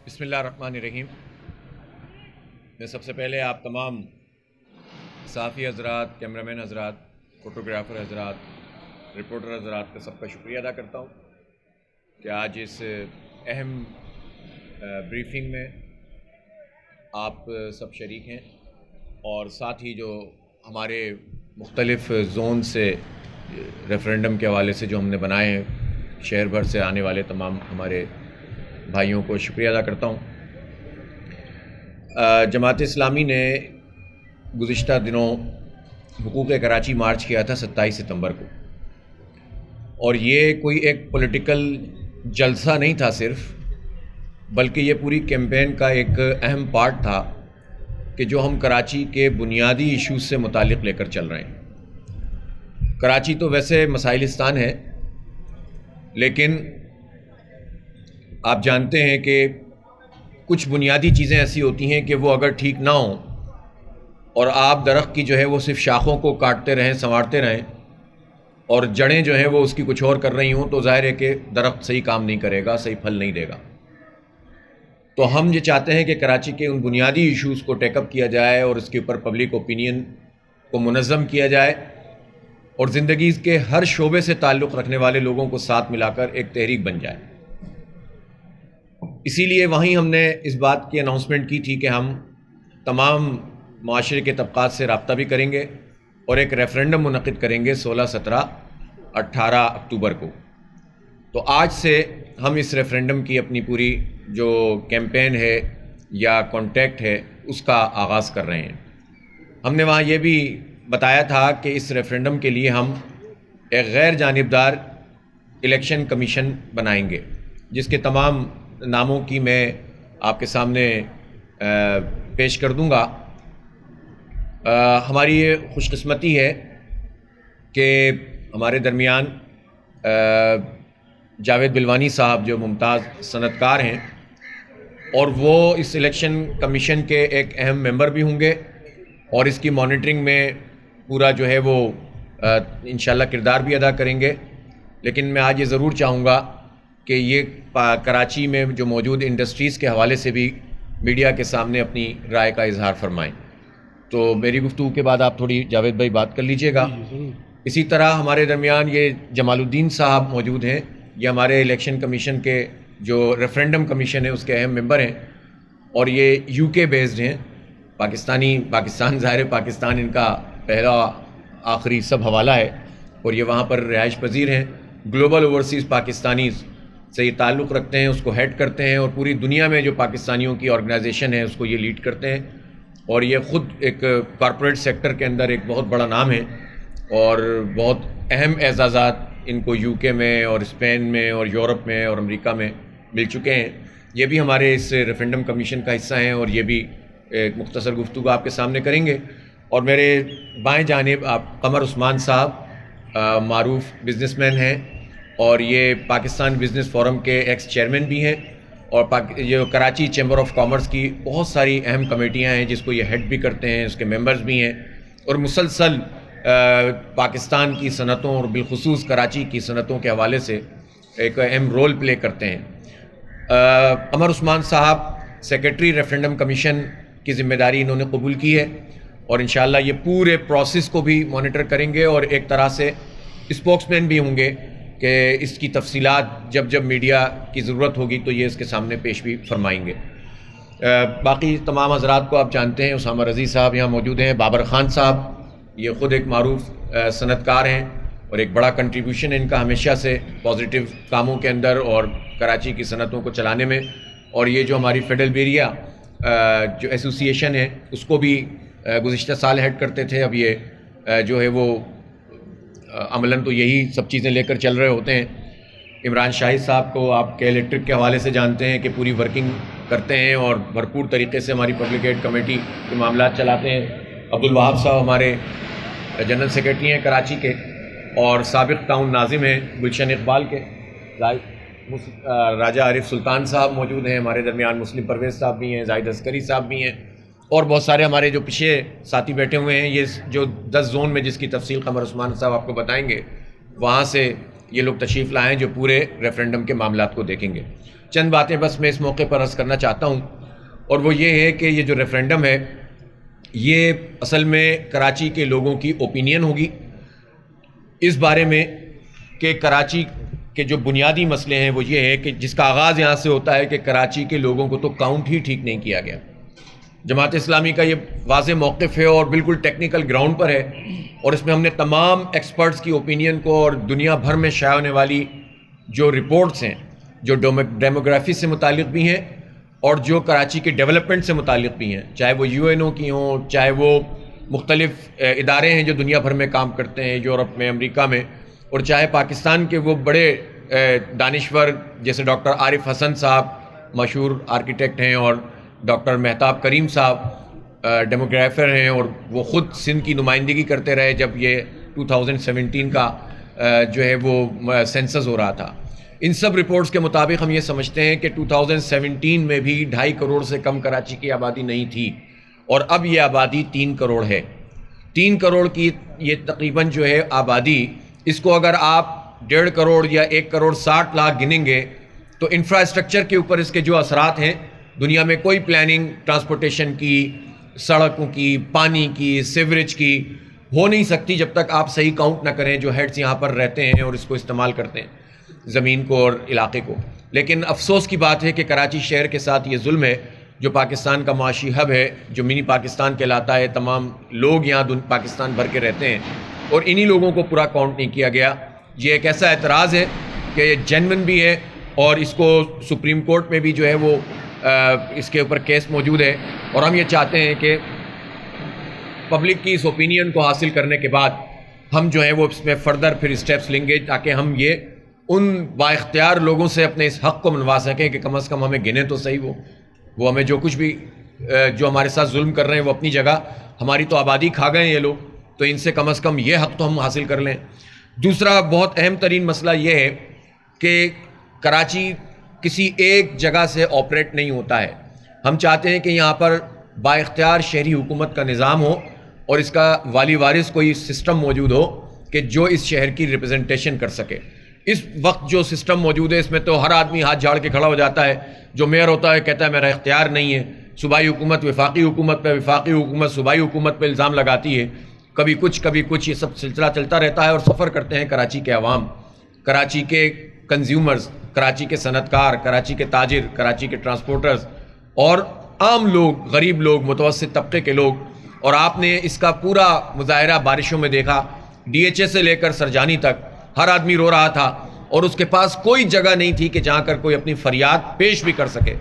بسم اللہ الرحمن الرحیم۔ میں سب سے پہلے آپ تمام صحافی حضرات، کیمرامین حضرات، فوٹوگرافر حضرات، رپورٹر حضرات کا سب کا شکریہ ادا کرتا ہوں کہ آج اس اہم بریفنگ میں آپ سب شریک ہیں، اور ساتھ ہی جو ہمارے مختلف زون سے ریفرینڈم کے حوالے سے جو ہم نے بنائے ہیں، شہر بھر سے آنے والے تمام ہمارے بھائیوں کو شکریہ ادا کرتا ہوں۔ جماعت اسلامی نے گزشتہ دنوں حقوق کراچی مارچ کیا تھا 27 ستمبر کو، اور یہ کوئی ایک پولیٹیکل جلسہ نہیں تھا صرف، بلکہ یہ پوری کیمپین کا ایک اہم پارٹ تھا کہ جو ہم کراچی کے بنیادی ایشوز سے متعلق لے کر چل رہے ہیں۔ کراچی تو ویسے مسائلستان ہے، لیکن آپ جانتے ہیں کہ کچھ بنیادی چیزیں ایسی ہوتی ہیں کہ وہ اگر ٹھیک نہ ہوں اور آپ درخت کی جو ہے وہ صرف شاخوں کو کاٹتے رہیں، سنوارتے رہیں، اور جڑیں جو ہیں وہ اس کی کچھ اور کر رہی ہوں، تو ظاہر ہے کہ درخت صحیح کام نہیں کرے گا، صحیح پھل نہیں دے گا۔ تو ہم یہ چاہتے ہیں کہ کراچی کے ان بنیادی ایشوز کو ٹیک اپ کیا جائے اور اس کے اوپر پبلک اوپینین کو منظم کیا جائے، اور زندگی کے ہر شعبے سے تعلق رکھنے والے لوگوں کو ساتھ ملا کر ایک تحریک بن جائے۔ اسی لیے وہیں ہم نے اس بات کی اناؤنسمنٹ کی تھی کہ ہم تمام معاشرے کے طبقات سے رابطہ بھی کریں گے اور ایک ریفرینڈم منعقد کریں گے 16، 17، 18 اکتوبر کو۔ تو آج سے ہم اس ریفرینڈم کی اپنی پوری جو کیمپین ہے یا کانٹیکٹ ہے اس کا آغاز کر رہے ہیں۔ ہم نے وہاں یہ بھی بتایا تھا کہ اس ریفرینڈم کے لیے ہم ایک غیر جانبدار الیکشن کمیشن بنائیں گے، جس کے تمام ناموں کی میں آپ کے سامنے پیش کر دوں گا۔ ہماری یہ خوش قسمتی ہے کہ ہمارے درمیان جاوید بلوانی صاحب جو ممتاز صنعت کار ہیں، اور وہ اس الیکشن کمیشن کے ایک اہم ممبر بھی ہوں گے، اور اس کی مانیٹرنگ میں پورا جو ہے وہ انشاءاللہ کردار بھی ادا کریں گے۔ لیکن میں آج یہ ضرور چاہوں گا کہ یہ کراچی میں جو موجود انڈسٹریز کے حوالے سے بھی میڈیا کے سامنے اپنی رائے کا اظہار فرمائیں۔ تو میری گفتگو کے بعد آپ تھوڑی جاوید بھائی بات کر لیجئے گا۔ اسی طرح ہمارے درمیان یہ جمال الدین صاحب موجود ہیں، یہ ہمارے الیکشن کمیشن کے جو ریفرینڈم کمیشن ہے اس کے اہم ممبر ہیں، اور یہ یو کے بیسڈ ہیں، پاکستان ظاہر پاکستان ان کا پہلا آخری سب حوالہ ہے، اور یہ وہاں پر رہائش پذیر ہیں۔ گلوبل اوورسیز پاکستانیز سے یہ تعلق رکھتے ہیں، اس کو ہیڈ کرتے ہیں، اور پوری دنیا میں جو پاکستانیوں کی آرگنائزیشن ہے اس کو یہ لیڈ کرتے ہیں، اور یہ خود ایک کارپوریٹ سیکٹر کے اندر ایک بہت بڑا نام ہے، اور بہت اہم اعزازات ان کو یو کے میں اور اسپین میں اور یورپ میں اور امریکہ میں مل چکے ہیں۔ یہ بھی ہمارے اس ریفرینڈم کمیشن کا حصہ ہیں، اور یہ بھی ایک مختصر گفتگو آپ کے سامنے کریں گے۔ اور میرے بائیں جانب آپ قمر عثمان صاحب معروف بزنس مین ہیں، اور یہ پاکستان بزنس فورم کے ایکس چیئرمین بھی ہیں، اور یہ کراچی چیمبر آف کامرس کی بہت ساری اہم کمیٹیاں ہیں جس کو یہ ہیڈ بھی کرتے ہیں، اس کے ممبرز بھی ہیں، اور مسلسل پاکستان کی صنعتوں اور بالخصوص کراچی کی صنعتوں کے حوالے سے ایک اہم رول پلے کرتے ہیں۔ قمر عثمان صاحب سیکرٹری ریفرینڈم کمیشن کی ذمہ داری انہوں نے قبول کی ہے، اور انشاءاللہ یہ پورے پروسیس کو بھی مانیٹر کریں گے، اور ایک طرح سے اسپوکس مین بھی ہوں گے کہ اس کی تفصیلات جب میڈیا کی ضرورت ہوگی تو یہ اس کے سامنے پیش بھی فرمائیں گے۔ باقی تمام حضرات کو آپ جانتے ہیں، اسامہ رضی صاحب یہاں موجود ہیں، بابر خان صاحب یہ خود ایک معروف صنعت کار ہیں، اور ایک بڑا کنٹریبیوشن ہے ان کا ہمیشہ سے پازیٹیو کاموں کے اندر اور کراچی کی صنعتوں کو چلانے میں۔ اور یہ جو ہماری فیڈرل بیریا جو ایسوسی ایشن ہے اس کو بھی گزشتہ سال ہیڈ کرتے تھے، اب یہ جو ہے وہ عملاً تو یہی سب چیزیں لے کر چل رہے ہوتے ہیں۔ عمران شاہد صاحب کو آپ کے الیکٹرک کے حوالے سے جانتے ہیں کہ پوری ورکنگ کرتے ہیں اور بھرپور طریقے سے ہماری پبلک ایڈ کمیٹی کے معاملات چلاتے ہیں۔ عبدالوہاب صاحب ہمارے جنرل سیکرٹری ہیں کراچی کے، اور سابق ٹاؤن ناظم ہیں گلشن اقبال کے۔ راجہ عارف سلطان صاحب موجود ہیں ہمارے درمیان، مسلم پرویز صاحب بھی ہیں، زاہد عسکری صاحب بھی ہیں، اور بہت سارے ہمارے جو پیچھے ساتھی بیٹھے ہوئے ہیں۔ یہ جو 10 زون میں جس کی تفصیل قمر عثمان صاحب آپ کو بتائیں گے، وہاں سے یہ لوگ تشریف لائیں جو پورے ریفرینڈم کے معاملات کو دیکھیں گے۔ چند باتیں بس میں اس موقع پر عرض کرنا چاہتا ہوں، اور وہ یہ ہے کہ یہ جو ریفرینڈم ہے یہ اصل میں کراچی کے لوگوں کی اوپینین ہوگی اس بارے میں کہ کراچی کے جو بنیادی مسئلے ہیں وہ یہ ہے کہ جس کا آغاز یہاں سے ہوتا ہے کہ کراچی کے لوگوں کو تو کاؤنٹ ہی ٹھیک نہیں کیا گیا۔ جماعت اسلامی کا یہ واضح موقف ہے اور بالکل ٹیکنیکل گراؤنڈ پر ہے، اور اس میں ہم نے تمام ایکسپرٹس کی اوپینین کو اور دنیا بھر میں شائع ہونے والی جو رپورٹس ہیں جو ڈیموگرافی سے متعلق بھی ہیں اور جو کراچی کے ڈیولپمنٹ سے متعلق بھی ہیں، چاہے وہ UN کی ہوں، چاہے وہ مختلف ادارے ہیں جو دنیا بھر میں کام کرتے ہیں، یورپ میں، امریکہ میں، اور چاہے پاکستان کے وہ بڑے دانشور جیسے ڈاکٹر عارف حسن صاحب مشہور آرکیٹیکٹ ہیں، اور ڈاکٹر مہتاب کریم صاحب ڈیموگرافر ہیں، اور وہ خود سندھ کی نمائندگی کرتے رہے جب یہ 2017 کا جو ہے وہ سینسس ہو رہا تھا۔ ان سب رپورٹس کے مطابق ہم یہ سمجھتے ہیں کہ 2017 میں بھی 2.5 کروڑ سے کم کراچی کی آبادی نہیں تھی، اور اب یہ آبادی 3 کروڑ ہے۔ 3 کروڑ کی یہ تقریباً جو ہے آبادی، اس کو اگر آپ 1.5 کروڑ یا 1 کروڑ 60 لاکھ گنیں گے تو انفراسٹرکچر کے اوپر اس کے جو اثرات ہیں، دنیا میں کوئی پلاننگ ٹرانسپورٹیشن کی، سڑکوں کی، پانی کی، سیوریج کی ہو نہیں سکتی جب تک آپ صحیح کاؤنٹ نہ کریں جو ہیڈز یہاں پر رہتے ہیں اور اس کو استعمال کرتے ہیں زمین کو اور علاقے کو۔ لیکن افسوس کی بات ہے کہ کراچی شہر کے ساتھ یہ ظلم ہے، جو پاکستان کا معاشی ہب ہے، جو منی پاکستان کہلاتا ہے، تمام لوگ یہاں پاکستان بھر کے رہتے ہیں، اور انہی لوگوں کو پورا کاؤنٹ نہیں کیا گیا۔ یہ ایک ایسا اعتراض ہے کہ یہ جینون بھی ہے، اور اس کو سپریم کورٹ میں بھی جو ہے وہ اس کے اوپر کیس موجود ہے، اور ہم یہ چاہتے ہیں کہ پبلک کی اس اوپینین کو حاصل کرنے کے بعد ہم جو ہے وہ اس میں فردر پھر اسٹیپس لیں گے، تاکہ ہم یہ ان با اختیار لوگوں سے اپنے اس حق کو منوا سکیں کہ کم از کم ہمیں گنے تو صحیح وہ ہمیں جو کچھ بھی جو ہمارے ساتھ ظلم کر رہے ہیں وہ اپنی جگہ، ہماری تو آبادی کھا گئے ہیں یہ لوگ، تو ان سے کم از کم یہ حق تو ہم حاصل کر لیں۔ دوسرا بہت اہم ترین مسئلہ یہ ہے کہ کراچی کسی ایک جگہ سے آپریٹ نہیں ہوتا ہے۔ ہم چاہتے ہیں کہ یہاں پر با اختیار شہری حکومت کا نظام ہو، اور اس کا والی وارث کوئی سسٹم موجود ہو کہ جو اس شہر کی ریپرزنٹیشن کر سکے۔ اس وقت جو سسٹم موجود ہے اس میں تو ہر آدمی ہاتھ جھاڑ کے کھڑا ہو جاتا ہے، جو میئر ہوتا ہے کہتا ہے میرا اختیار نہیں ہے، صوبائی حکومت وفاقی حکومت پہ، وفاقی حکومت صوبائی حکومت پہ الزام لگاتی ہے، کبھی کچھ، یہ سب سلسلہ چلتا رہتا ہے، اور سفر کرتے ہیں کراچی کے عوام، کراچی کے کنزیومرز، کراچی کے صنعت کار، کراچی کے تاجر، کراچی کے ٹرانسپورٹرز، اور عام لوگ، غریب لوگ، متوسط طبقے کے لوگ۔ اور آپ نے اس کا پورا مظاہرہ بارشوں میں دیکھا، DHA سے لے کر سرجانی تک ہر آدمی رو رہا تھا، اور اس کے پاس کوئی جگہ نہیں تھی کہ جہاں کر کوئی اپنی فریاد پیش بھی کر سکے۔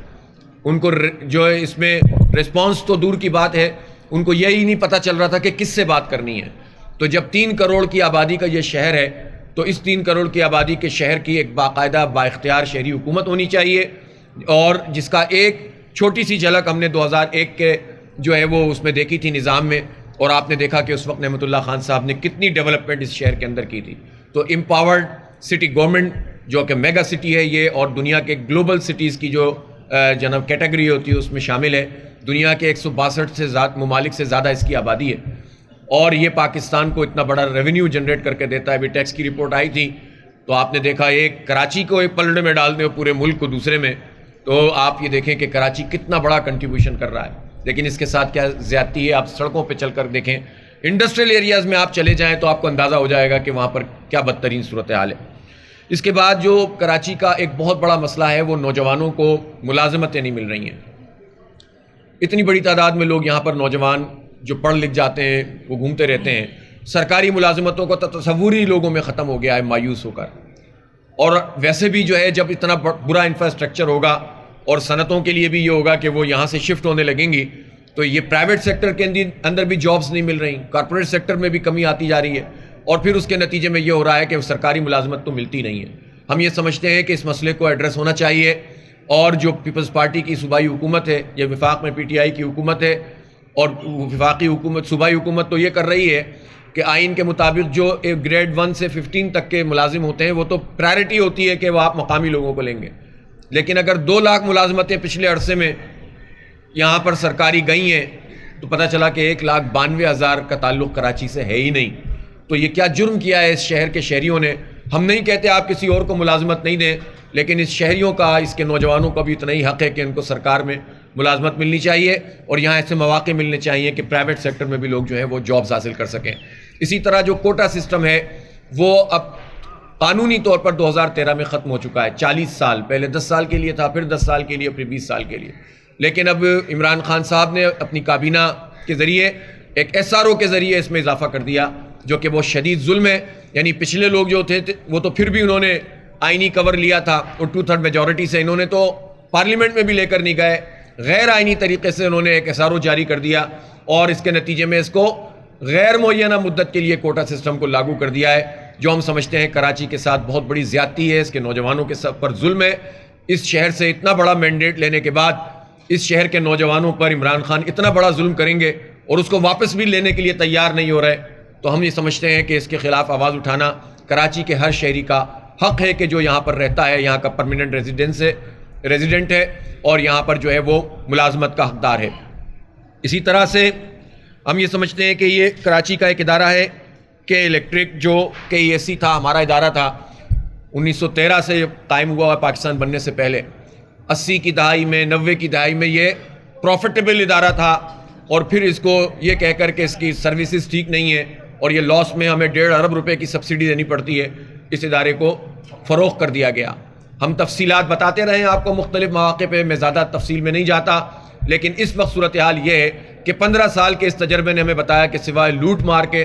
ان کو جو ہے اس میں رسپانس تو دور کی بات ہے، ان کو یہی نہیں پتہ چل رہا تھا کہ کس سے بات کرنی ہے۔ تو جب 3 کروڑ کی آبادی کا یہ شہر ہے، تو اس 3 کروڑ کی آبادی کے شہر کی ایک باقاعدہ با اختیار شہری حکومت ہونی چاہیے، اور جس کا ایک چھوٹی سی جھلک ہم نے 2001 کے جو ہے وہ اس میں دیکھی تھی نظام میں، اور آپ نے دیکھا کہ اس وقت نعمت اللہ خان صاحب نے کتنی ڈیولپمنٹ اس شہر کے اندر کی تھی۔ تو امپاورڈ سٹی گورنمنٹ جو کہ میگا سٹی ہے یہ، اور دنیا کے گلوبل سٹیز کی جو جناب کیٹیگری ہوتی ہے اس میں شامل ہے، دنیا کے 162 سے زیادہ ممالک سے زیادہ اس کی آبادی ہے، اور یہ پاکستان کو اتنا بڑا ریونیو جنریٹ کر کے دیتا ہے۔ ابھی ٹیکس کی رپورٹ آئی تھی تو آپ نے دیکھا ایک کراچی کو ایک پلڑے میں ڈال دیں پورے ملک کو دوسرے میں، تو آپ یہ دیکھیں کہ کراچی کتنا بڑا کنٹریبیوشن کر رہا ہے۔ لیکن اس کے ساتھ کیا زیادتی ہے، آپ سڑکوں پہ چل کر دیکھیں، انڈسٹریل ایریاز میں آپ چلے جائیں تو آپ کو اندازہ ہو جائے گا کہ وہاں پر کیا بدترین صورتحال ہے۔ اس کے بعد جو کراچی کا ایک بہت بڑا مسئلہ ہے وہ نوجوانوں کو ملازمتیں نہیں مل رہی ہیں۔ اتنی بڑی تعداد میں لوگ یہاں پر نوجوان جو پڑھ لکھ جاتے ہیں وہ گھومتے رہتے ہیں، سرکاری ملازمتوں کا تصور ہی لوگوں میں ختم ہو گیا ہے مایوس ہو کر۔ اور ویسے بھی جو ہے جب اتنا برا انفراسٹرکچر ہوگا اور صنعتوں کے لیے بھی یہ ہوگا کہ وہ یہاں سے شفٹ ہونے لگیں گی، تو یہ پرائیویٹ سیکٹر کے اندر بھی جابز نہیں مل رہی، کارپوریٹ سیکٹر میں بھی کمی آتی جا رہی ہے، اور پھر اس کے نتیجے میں یہ ہو رہا ہے کہ سرکاری ملازمت تو ملتی نہیں ہے۔ ہم یہ سمجھتے ہیں کہ اس مسئلے کو ایڈریس ہونا چاہیے، اور جو پیپلز پارٹی کی صوبائی حکومت ہے، یہ وفاق میں PTI کی حکومت ہے، اور وفاقی حکومت صوبائی حکومت تو یہ کر رہی ہے کہ آئین کے مطابق جو گریڈ 1 سے 15 تک کے ملازم ہوتے ہیں وہ تو پرائرٹی ہوتی ہے کہ وہ آپ مقامی لوگوں کو لیں گے، لیکن اگر 2 لاکھ ملازمتیں پچھلے عرصے میں یہاں پر سرکاری گئی ہیں تو پتہ چلا کہ 1,92,000 کا تعلق کراچی سے ہے ہی نہیں۔ تو یہ کیا جرم کیا ہے اس شہر کے شہریوں نے؟ ہم نہیں کہتے آپ کسی اور کو ملازمت نہیں دیں، لیکن اس شہریوں کا، اس کے نوجوانوں کا بھی اتنا ہی حق ہے کہ ان کو سرکار میں ملازمت ملنی چاہیے اور یہاں ایسے مواقع ملنے چاہیے کہ پرائیویٹ سیکٹر میں بھی لوگ جو ہیں وہ جابز حاصل کر سکیں۔ اسی طرح جو کوٹا سسٹم ہے وہ اب قانونی طور پر 2013 میں ختم ہو چکا ہے، 40 سال پہلے 10 سال کے لیے تھا، پھر 10 سال کے لیے، پھر 20 سال کے لیے، لیکن اب عمران خان صاحب نے اپنی کابینہ کے ذریعے ایک SRO کے ذریعے اس میں اضافہ کر دیا، جو کہ بہت شدید ظلم ہے۔ یعنی پچھلے لوگ جو تھے وہ تو پھر بھی انہوں نے آئینی کور لیا تھا اور 2/3 میجورٹی سے، انہوں نے تو پارلیمنٹ میں بھی لے کر نہیں گئے، غیر آئینی طریقے سے انہوں نے ایک SRO جاری کر دیا اور اس کے نتیجے میں اس کو غیر معینہ مدت کے لیے کوٹا سسٹم کو لاگو کر دیا ہے، جو ہم سمجھتے ہیں کراچی کے ساتھ بہت بڑی زیادتی ہے، اس کے نوجوانوں کے پر ظلم ہے۔ اس شہر سے اتنا بڑا مینڈیٹ لینے کے بعد اس شہر کے نوجوانوں پر عمران خان اتنا بڑا ظلم کریں گے اور اس کو واپس بھی لینے کے لیے تیار نہیں ہو رہے، تو ہم یہ سمجھتے ہیں کہ اس کے خلاف آواز اٹھانا کراچی کے ہر شہری کا حق ہے کہ جو یہاں پر رہتا ہے، یہاں کا پرماننٹ ریزیڈنٹ ہے اور یہاں پر جو ہے وہ ملازمت کا حقدار ہے۔ اسی طرح سے ہم یہ سمجھتے ہیں کہ یہ کراچی کا ایک ادارہ ہے کہ الیکٹرک، جو کہ KESC تھا، ہمارا ادارہ تھا، 1913 سے قائم ہوا ہے پاکستان بننے سے پہلے، 80 کی دہائی میں، 90 کی دہائی میں یہ پروفیٹیبل ادارہ تھا، اور پھر اس کو یہ کہہ کر کہ اس کی سروسز ٹھیک نہیں ہے اور یہ لاس میں، ہمیں 1.5 ارب روپے کی سبسڈی دینی پڑتی ہے، اس ادارے کو فروغ کر دیا گیا۔ ہم تفصیلات بتاتے رہے ہیں آپ کو مختلف مواقع پہ، میں زیادہ تفصیل میں نہیں جاتا، لیکن اس وقت صورتحال یہ ہے کہ 15 سال کے اس تجربے نے ہمیں بتایا کہ سوائے لوٹ مار کے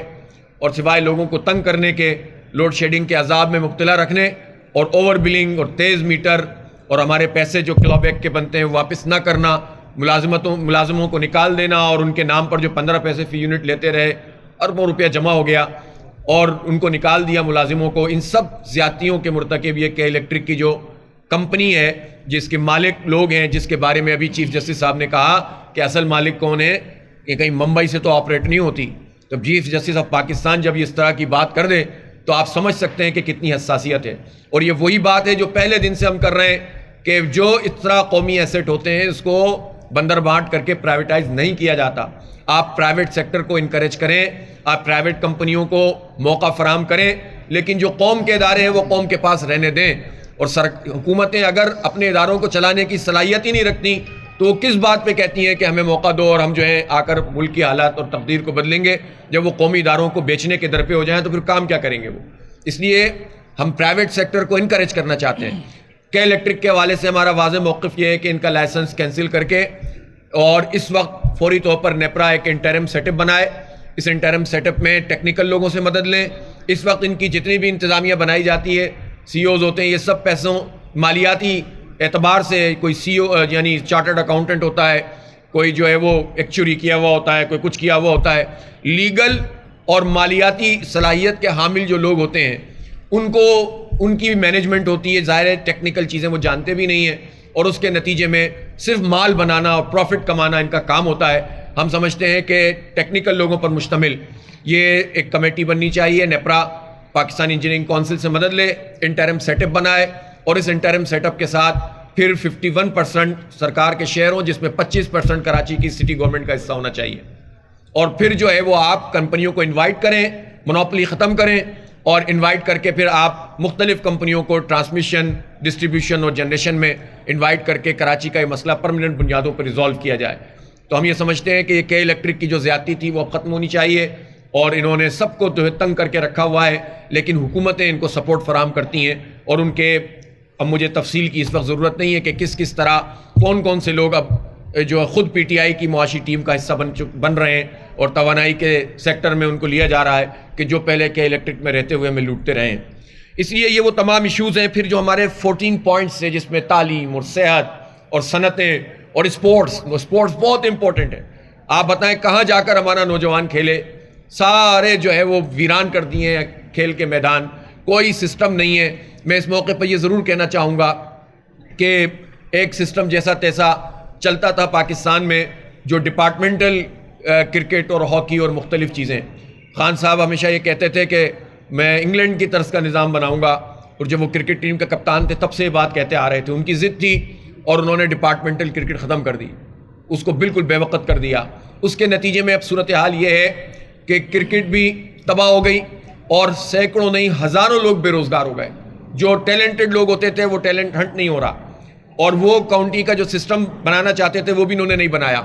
اور سوائے لوگوں کو تنگ کرنے کے، لوڈ شیڈنگ کے عذاب میں مبتلا رکھنے اور اوور بلنگ اور تیز میٹر اور ہمارے پیسے جو کلو بیک کے بنتے ہیں واپس نہ کرنا، ملازموں کو نکال دینا اور ان کے نام پر جو 15 پیسے فی یونٹ لیتے رہے، اربوں روپیہ جمع ہو گیا اور ان کو نکال دیا ملازموں کو، ان سب زیادتیوں کے مرتکب یہ کہ الیکٹرک کی جو کمپنی ہے، جس کے مالک لوگ ہیں، جس کے بارے میں ابھی چیف جسٹس صاحب نے کہا کہ اصل مالک کون ہے، کہ کہیں ممبئی سے تو آپریٹ نہیں ہوتی، تو چیف جسٹس آف پاکستان جب اس طرح کی بات کر دے تو آپ سمجھ سکتے ہیں کہ کتنی حساسیت ہے۔ اور یہ وہی بات ہے جو پہلے دن سے ہم کر رہے ہیں کہ جو اس طرح قومی ایسٹ ہوتے ہیں اس کو بندر بانٹ کر کے پرائیویٹائز نہیں کیا جاتا۔ آپ پرائیویٹ سیکٹر کو انکریج کریں، آپ پرائیویٹ کمپنیوں کو موقع فراہم کریں، لیکن جو قوم کے ادارے ہیں وہ قوم کے پاس رہنے دیں۔ اور حکومتیں اگر اپنے اداروں کو چلانے کی صلاحیت ہی نہیں رکھتی تو وہ کس بات پہ کہتی ہیں کہ ہمیں موقع دو اور ہم جو ہے آ کر ملک کی حالات اور تقدیر کو بدلیں گے، جب وہ قومی اداروں کو بیچنے کے در پہ ہو جائیں تو پھر کام کیا کریں گے وہ۔ اس لیے ہم پرائیویٹ سیکٹر کو انکریج کرنا چاہتے ہیں۔ کہ الیکٹرک کے حوالے سے ہمارا واضح موقف یہ ہے کہ ان کا لائسنس کینسل کر کے اور اس وقت فوری طور پر نیپرا ایک انٹرم سیٹ اپ بنائے، اس انٹرم سیٹ اپ میں ٹیکنیکل لوگوں سے مدد لیں۔ اس وقت ان کی جتنی بھی انتظامیہ بنائی جاتی ہے، CEOs ہوتے ہیں، یہ سب پیسوں مالیاتی اعتبار سے، کوئی CEO یعنی چارٹرڈ اکاؤنٹنٹ ہوتا ہے، کوئی جو ہے وہ ایکچوری کیا ہوا ہوتا ہے، کوئی کچھ کیا ہوا ہوتا ہے، لیگل اور مالیاتی صلاحیت کے حامل جو لوگ ہوتے ہیں ان کو ان کی مینجمنٹ ہوتی ہے، ظاہر ہے ٹیکنیکل چیزیں وہ جانتے بھی نہیں ہیں اور اس کے نتیجے میں صرف مال بنانا اور پروفٹ کمانا ان کا کام ہوتا ہے۔ ہم سمجھتے ہیں کہ ٹیکنیکل لوگوں پر مشتمل یہ ایک کمیٹی بننی چاہیے، نیپرا پاکستان انجینئرنگ کونسل سے مدد لے، انٹرم سیٹ اپ بنائے اور اس انٹرم سیٹ اپ کے ساتھ پھر 51% سرکار کے شیئر ہوں، جس میں 25% کراچی کی سٹی گورنمنٹ کا حصہ ہونا چاہیے، اور پھر جو ہے وہ آپ کمپنیوں کو انوائٹ کریں، مونوپلی ختم کریں اور انوائٹ کر کے پھر آپ مختلف کمپنیوں کو ٹرانسمیشن، ڈسٹریبیوشن اور جنریشن میں انوائٹ کر کے کراچی کا یہ مسئلہ پرماننٹ بنیادوں پر ریزالو کیا جائے۔ تو ہم یہ سمجھتے ہیں کہ یہ کے الیکٹرک کی جو زیادتی تھی وہ اب ختم ہونی چاہیے، اور انہوں نے سب کو تنگ کر کے رکھا ہوا ہے، لیکن حکومتیں ان کو سپورٹ فراہم کرتی ہیں اور ان کے، اب مجھے تفصیل کی اس وقت ضرورت نہیں ہے کہ کس طرح کون کون سے لوگ اب جو خود PTI کی معاشی ٹیم کا حصہ بن رہے ہیں اور توانائی کے سیکٹر میں ان کو لیا جا رہا ہے کہ جو پہلے کے الیکٹرک میں رہتے ہوئے ہمیں لوٹتے رہے ہیں۔ اس لیے یہ وہ تمام ایشوز ہیں۔ پھر جو ہمارے 14 پوائنٹس ہیں جس میں تعلیم اور صحت اور صنعتیں اور اسپورٹس بہت امپورٹنٹ ہے۔ آپ بتائیں کہاں جا کر ہمارا نوجوان کھیلے؟ سارے جو ہے وہ ویران کر دیے ہیں کھیل کے میدان، کوئی سسٹم نہیں ہے۔ میں اس موقع پہ یہ ضرور کہنا چاہوں گا کہ ایک سسٹم جیسا تیسا چلتا تھا پاکستان میں، جو ڈپارٹمنٹل کرکٹ اور ہاکی اور مختلف چیزیں۔ خان صاحب ہمیشہ یہ کہتے تھے کہ میں انگلینڈ کی طرز کا نظام بناؤں گا، اور جب وہ کرکٹ ٹیم کا کپتان تھے تب سے یہ بات کہتے آ رہے تھے۔ ان کی ضد تھی اور انہوں نے ڈپارٹمنٹل کرکٹ ختم کر دی، اس کو بالکل بے وقت کر دیا۔ اس کے نتیجے میں اب صورتحال یہ ہے کہ کرکٹ بھی تباہ ہو گئی اور سینکڑوں نہیں ہزاروں لوگ بے روزگار ہو گئے۔ جو ٹیلنٹڈ لوگ ہوتے تھے وہ ٹیلنٹ ہنٹ نہیں ہو رہا، اور وہ کاؤنٹی کا جو سسٹم بنانا چاہتے تھے وہ بھی انہوں نے نہیں بنایا.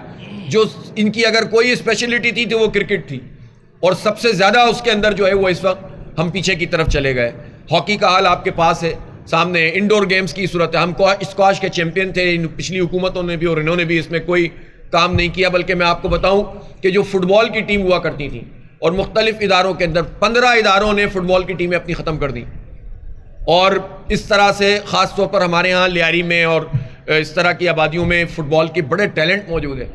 جو ان کی اگر کوئی اسپیشلٹی تھی تو وہ کرکٹ تھی، اور سب سے زیادہ اس کے اندر جو ہے وہ اس وقت ہم پیچھے کی طرف چلے گئے. ہاکی کا حال آپ کے پاس ہے سامنے، انڈور گیمز کی صورت ہے. ہم اسکواش کے چیمپئن تھے پچھلی حکومتوں نے بھی، اور انہوں نے بھی اس میں کوئی کام نہیں کیا. بلکہ میں آپ کو بتاؤں کہ جو فٹ بال کی ٹیم ہوا کرتی تھی، اور مختلف اداروں کے اندر 15 اداروں نے فٹ بال کی ٹیمیں اپنی ختم کر دیں. اور اس طرح سے خاص طور پر ہمارے ہاں لیاری میں اور اس طرح کی آبادیوں میں فٹ بال کے بڑے ٹیلنٹ موجود ہیں،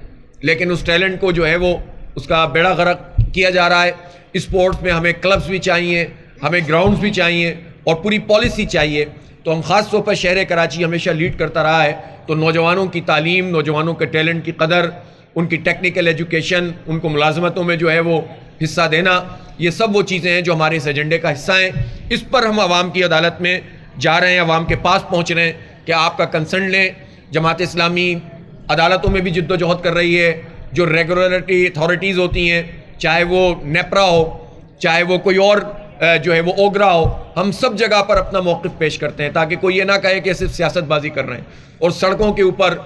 لیکن اس ٹیلنٹ کو جو ہے وہ اس کا بیڑا غرق کیا جا رہا ہے. اسپورٹس میں ہمیں کلبز بھی چاہیے، ہمیں گراؤنڈز بھی چاہیے، اور پوری پالیسی چاہیے. تو ہم خاص طور پر شہر کراچی ہمیشہ لیڈ کرتا رہا ہے. تو نوجوانوں کی تعلیم، نوجوانوں کے ٹیلنٹ کی قدر، ان کی ٹیکنیکل ایجوکیشن، ان کو ملازمتوں میں جو ہے وہ حصہ دینا، یہ سب وہ چیزیں ہیں جو ہمارے اس ایجنڈے کا حصہ ہیں. اس پر ہم عوام کی عدالت میں جا رہے ہیں، عوام کے پاس پہنچ رہے ہیں کہ آپ کا کنسرن لیں. جماعت اسلامی عدالتوں میں بھی جد و جہد کر رہی ہے. جو ریگولیٹری اتھارٹیز ہوتی ہیں، چاہے وہ نیپرا ہو، چاہے وہ کوئی اور جو ہے وہ اوگرا ہو، ہم سب جگہ پر اپنا موقف پیش کرتے ہیں تاکہ کوئی یہ نہ کہے کہ صرف سیاست بازی کر رہے ہیں. اور سڑکوں کے اوپر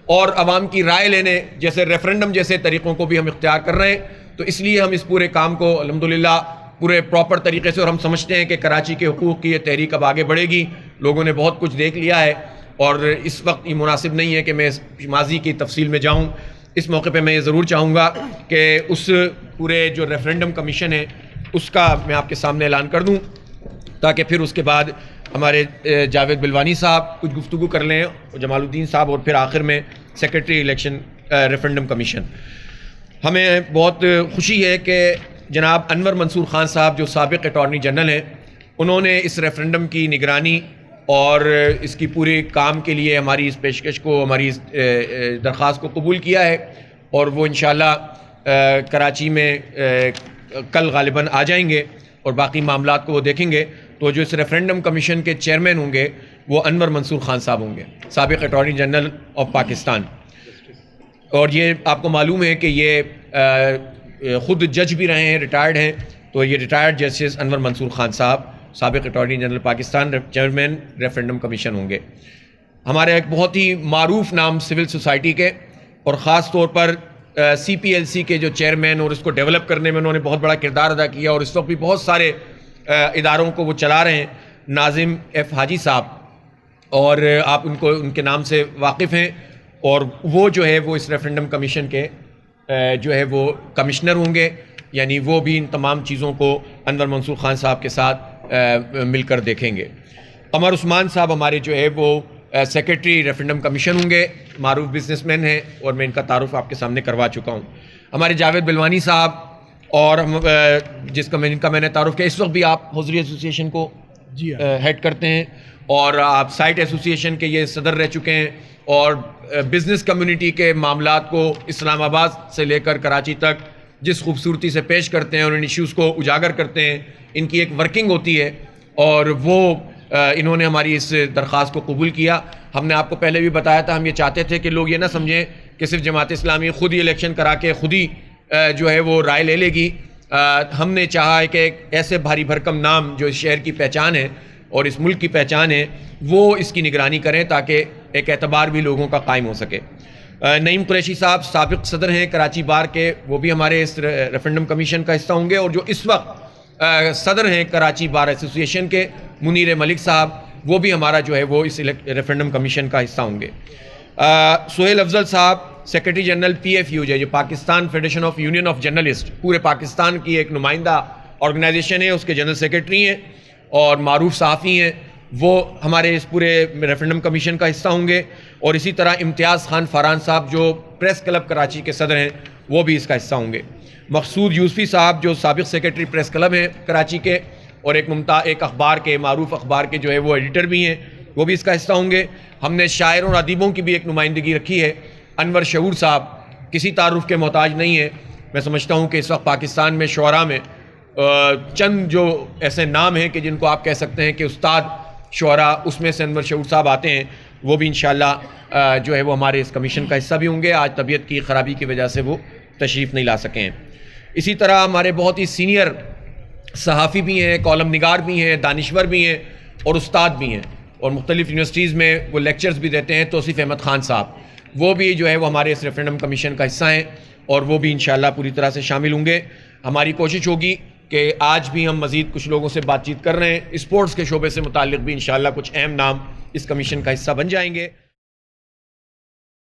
اور عوام کی رائے لینے جیسے ریفرنڈم جیسے طریقوں کو بھی ہم اختیار کر رہے ہیں. تو اس لیے ہم اس پورے کام کو الحمدللہ پورے پراپر طریقے سے، اور ہم سمجھتے ہیں کہ کراچی کے حقوق کی یہ تحریک اب آگے بڑھے گی. لوگوں نے بہت کچھ دیکھ لیا ہے، اور اس وقت یہ مناسب نہیں ہے کہ میں ماضی کی تفصیل میں جاؤں. اس موقع پہ میں یہ ضرور چاہوں گا کہ اس پورے جو ریفرنڈم کمیشن ہے اس کا میں آپ کے سامنے اعلان کر دوں، تاکہ پھر اس کے بعد ہمارے جاوید بلوانی صاحب کچھ گفتگو کر لیں، جمال الدین صاحب، اور پھر آخر میں سیکرٹری الیکشن ریفرنڈم کمیشن. ہمیں بہت خوشی ہے کہ جناب انور منصور خان صاحب جو سابق اٹارنی جنرل ہیں، انہوں نے اس ریفرنڈم کی نگرانی اور اس کی پورے کام کے لیے ہماری اس پیشکش کو، ہماری اس درخواست کو قبول کیا ہے. اور وہ انشاءاللہ کراچی میں کل غالباً آ جائیں گے اور باقی معاملات کو وہ دیکھیں گے. تو جو اس ریفرنڈم کمیشن کے چیئرمین ہوں گے وہ انور منصور خان صاحب ہوں گے، سابق اٹارنی جنرل آف پاکستان. اور یہ آپ کو معلوم ہے کہ یہ خود جج بھی رہے ہیں، ریٹائرڈ ہیں. تو یہ ریٹائرڈ جسٹس انور منصور خان صاحب سابق attorney general Pakistan chairman referendum commission ہوں گے. ہمارے ایک بہت ہی معروف نام سول سوسائٹی کے، اور خاص طور پر سی پی ایل سی کے جو چیئرمین، اور اس کو ڈیولپ کرنے میں انہوں نے بہت بڑا کردار ادا کیا، اور اس وقت بھی بہت سارے اداروں کو وہ چلا رہے ہیں، ناظم ایف حاجی صاحب. اور آپ ان کے نام سے واقف ہیں. اور وہ جو ہے وہ اس ریفرنڈم کمیشن کے جو ہے وہ کمشنر ہوں گے، یعنی وہ بھی ان تمام چیزوں کو انور منصور خان صاحب کے ساتھ مل کر دیکھیں گے. قمر عثمان صاحب ہمارے جو ہے وہ سیکرٹری ریفرنڈم کمیشن ہوں گے، معروف بزنس مین ہیں، اور میں ان کا تعارف آپ کے سامنے کروا چکا ہوں. ہمارے جاوید بلوانی صاحب، اور جس کا میں نے تعارف کیا، اس وقت بھی آپ حضوری ایسوسی ایشن کو ہیڈ کرتے ہیں، اور آپ سائٹ ایسوسی ایشن کے یہ صدر رہ چکے ہیں، اور بزنس کمیونٹی کے معاملات کو اسلام آباد سے لے کر کراچی تک جس خوبصورتی سے پیش کرتے ہیں اور ان ایشوز کو اجاگر کرتے ہیں. ان کی ایک ورکنگ ہوتی ہے، اور وہ انہوں نے ہماری اس درخواست کو قبول کیا. ہم نے آپ کو پہلے بھی بتایا تھا، ہم یہ چاہتے تھے کہ لوگ یہ نہ سمجھیں کہ صرف جماعت اسلامی خود ہی الیکشن کرا کے خود ہی جو ہے وہ رائے لے لے گی. ہم نے چاہا ہے کہ ایک ایسے بھاری بھرکم نام جو اس شہر کی پہچان ہے اور اس ملک کی پہچان ہے، وہ اس کی نگرانی کریں تاکہ ایک اعتبار بھی لوگوں کا قائم ہو سکے. نعیم قریشی صاحب سابق صدر ہیں کراچی بار کے، وہ بھی ہمارے اس ریفرنڈم کمیشن کا حصہ ہوں گے. اور جو اس وقت صدر ہیں کراچی بار ایسوسی ایشن کے، منیر ملک صاحب، وہ بھی ہمارا جو ہے وہ اس ریفرنڈم کمیشن کا حصہ ہوں گے. Sohail Afzal sahab secretary general P F U جو Pakistan federation of union of journalist, پورے پاکستان کی ایک نمائندہ آرگنائزیشن ہے، اس کے جنرل سیکرٹری ہیں اور معروف صحافی ہیں، وہ ہمارے اس پورے ریفرنڈم کمیشن کا حصہ ہوں گے. اور اسی طرح امتیاز خان فاران صاحب جو پریس کلب کراچی کے صدر ہیں، وہ بھی اس کا حصہ ہوں گے. مقصود یوسفی صاحب جو سابق سیکرٹری پریس کلب ہیں کراچی کے، اور ایک اخبار کے، معروف اخبار کے جو ہے وہ ایڈیٹر بھی ہیں، وہ بھی اس کا حصہ ہوں گے. ہم نے شاعروں اور ادیبوں کی بھی ایک نمائندگی رکھی ہے. انور شعور صاحب کسی تعارف کے محتاج نہیں ہیں. میں سمجھتا ہوں کہ اس وقت پاکستان میں شعراء میں چند جو ایسے نام ہیں کہ جن کو آپ کہہ سکتے ہیں کہ استاد شعراء، اس میں سے انور شعور صاحب آتے ہیں. وہ بھی انشاءاللہ جو ہے وہ ہمارے اس کمیشن کا حصہ بھی ہوں گے. آج طبیعت کی خرابی کی وجہ سے وہ تشریف نہیں لا سکے ہیں. اسی طرح ہمارے بہت ہی سینئر صحافی بھی ہیں، کالم نگار بھی ہیں، دانشور بھی ہیں، اور استاد بھی ہیں اور مختلف یونیورسٹیز میں وہ لیکچرز بھی دیتے ہیں. توصیف احمد خان صاحب وہ بھی جو ہے وہ ہمارے اس ریفرینڈم کمیشن کا حصہ ہیں اور وہ بھی انشاءاللہ پوری طرح سے شامل ہوں گے. ہماری کوشش ہوگی کہ آج بھی ہم مزید کچھ لوگوں سے بات چیت کر رہے ہیں. اسپورٹس کے شعبے سے متعلق بھی انشاءاللہ کچھ اہم نام اس کمیشن کا حصہ بن جائیں گے.